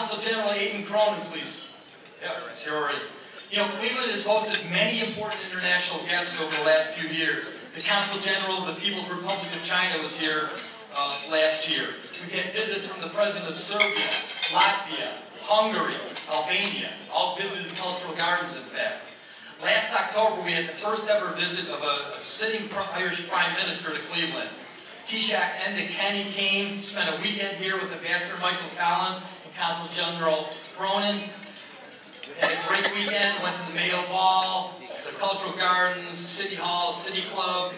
Consul General Aidan Cronin, please. Yep, here already. You know, Cleveland has hosted many important international guests over the last few years. The Consul General of the People's Republic of China was here last year. We've had visits from the President of Serbia, Latvia, Hungary, Albania, all visited cultural gardens, in fact. Last October, we had the first ever visit of a sitting Irish Prime Minister to Cleveland. Taoiseach Enda Kenny came, spent a weekend here with Ambassador Michael Collins and Consul General Cronin. Had a great weekend, went to the Mayo Ball, the Cultural Gardens, City Hall, City Club.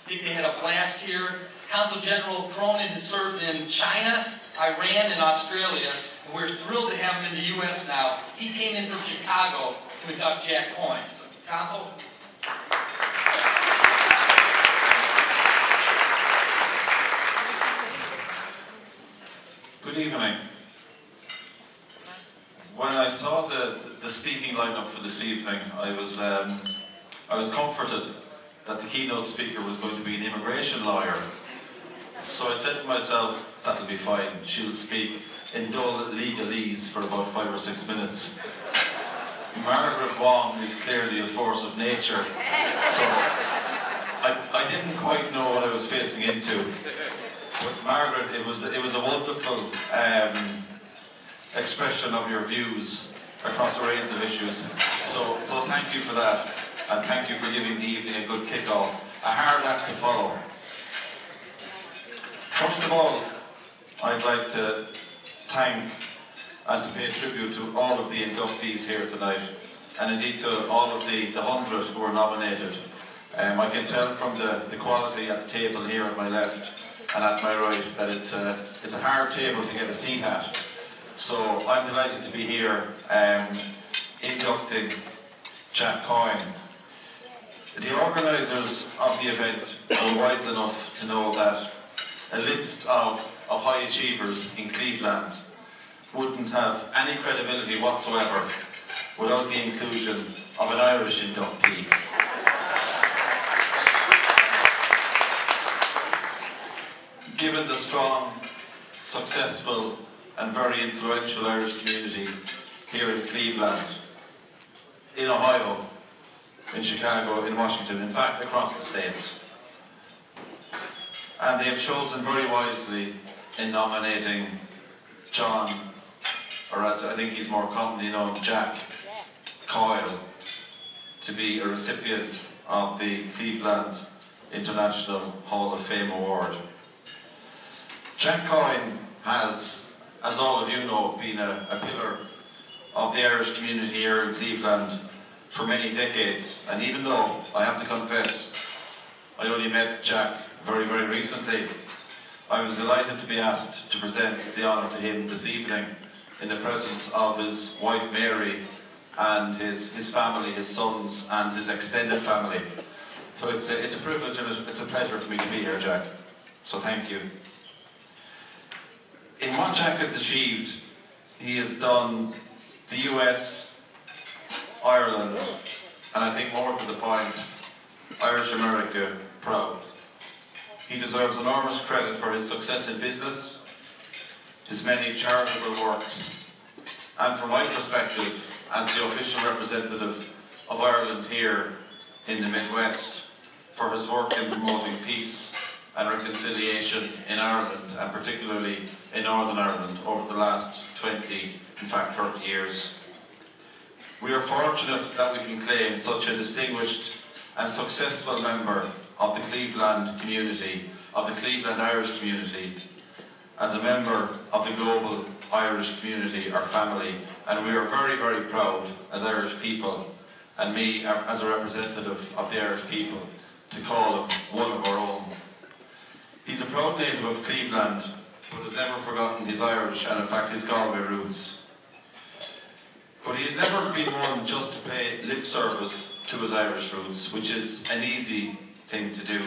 I think they had a blast here. Consul General Cronin has served in China, Iran, and Australia, and we're thrilled to have him in the U.S. now. He came in from Chicago to induct Jack Coyne. So, Consul. Good evening. When I saw the speaking lineup for this evening, I was comforted that the keynote speaker was going to be an immigration lawyer. So I said to myself, that'll be fine. She'll speak in dull legalese for about 5 or 6 minutes. Margaret Wong is clearly a force of nature. So I didn't quite know what I was facing into. But Margaret, it was a wonderful expression of your views across a range of issues. So thank you for that, and thank you for giving the evening a good kick-off. A hard act to follow. First of all, I'd like to thank and to pay tribute to all of the inductees here tonight, and indeed to all of the 100 who were nominated. I can tell from the quality at the table here at my left and at my right that it's a hard table to get a seat at. So I'm delighted to be here inducting Jack Coyne. The organisers of the event were wise enough to know that a list of high achievers in Cleveland wouldn't have any credibility whatsoever without the inclusion of an Irish inductee. Given the strong, successful and very influential Irish community here in Cleveland, in Ohio, in Chicago, in Washington, in fact across the states. And they have chosen very wisely in nominating John, or as I think he's more commonly known, Jack Coyle, to be a recipient of the Cleveland International Hall of Fame Award. Jack Coyne has, as all of you know, been a pillar of the Irish community here in Cleveland for many decades, and even though I have to confess I only met Jack very, very recently, I was delighted to be asked to present the honour to him this evening in the presence of his wife Mary and his family, his sons and his extended family. So it's a privilege and it's a pleasure for me to be here, Jack. So thank you. In what Jack has achieved, he has done the US, Ireland, and I think more to the point, Irish America proud. He deserves enormous credit for his success in business, his many charitable works, and from my perspective, as the official representative of Ireland here in the Midwest, for his work in promoting peace and reconciliation in Ireland, and particularly in Northern Ireland over the last 20, in fact 30 years. We are fortunate that we can claim such a distinguished and successful member of the Cleveland community, of the Cleveland Irish community, as a member of the global Irish community, our family, and we are very, very proud as Irish people, and me as a representative of the Irish people, to call him one of our own. He's a proud native of Cleveland, but has never forgotten his Irish and in fact his Galway roots. But he has never been one just to pay lip service to his Irish roots, which is an easy thing to do.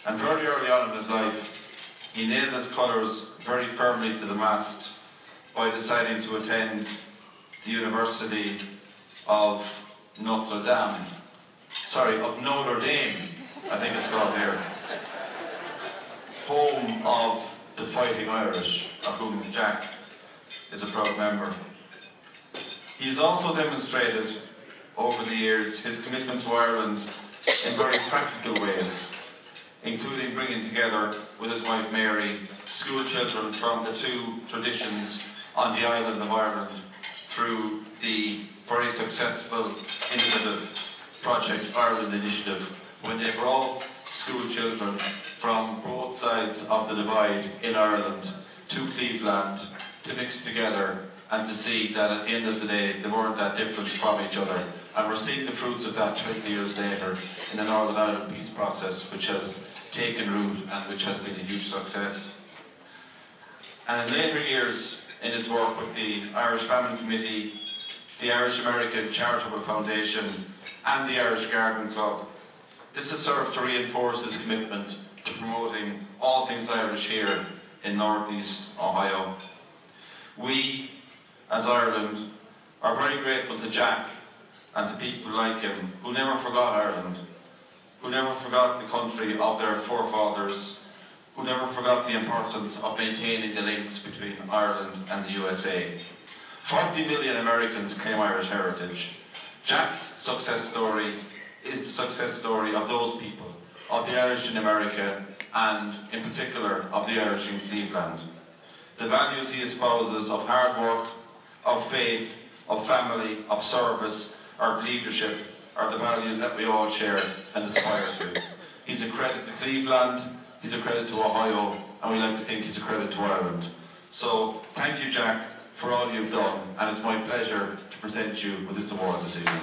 And very early on in his life, he nailed his colours very firmly to the mast by deciding to attend the University of Notre Dame, I think it's called here, home of the Fighting Irish, of whom Jack is a proud member. He has also demonstrated over the years his commitment to Ireland in very practical ways, including bringing together with his wife Mary school children from the two traditions on the island of Ireland through the very successful innovative Project Ireland initiative, when they brought school children from both sides of the divide in Ireland to Cleveland to mix together and to see that at the end of the day they weren't that different from each other. And we're seeing the fruits of that 20 years later in the Northern Ireland peace process, which has taken root and which has been a huge success. And in later years in his work with the Irish Famine Committee, the Irish American Charitable Foundation and the Irish Garden Club, this has served to reinforce his commitment to promoting all things Irish here in North East Ohio. We, as Ireland, are very grateful to Jack and to people like him who never forgot Ireland, who never forgot the country of their forefathers, who never forgot the importance of maintaining the links between Ireland and the USA. 40 million Americans claim Irish heritage. Jack's success story is the success story of those people, of the Irish in America, and in particular of the Irish in Cleveland. The values he espouses of hard work, of faith, of family, of service, of leadership are the values that we all share and aspire to. He's a credit to Cleveland, he's a credit to Ohio, and we like to think he's a credit to Ireland. So thank you, Jack, for all you've done, and it's my pleasure to present you with this award this evening.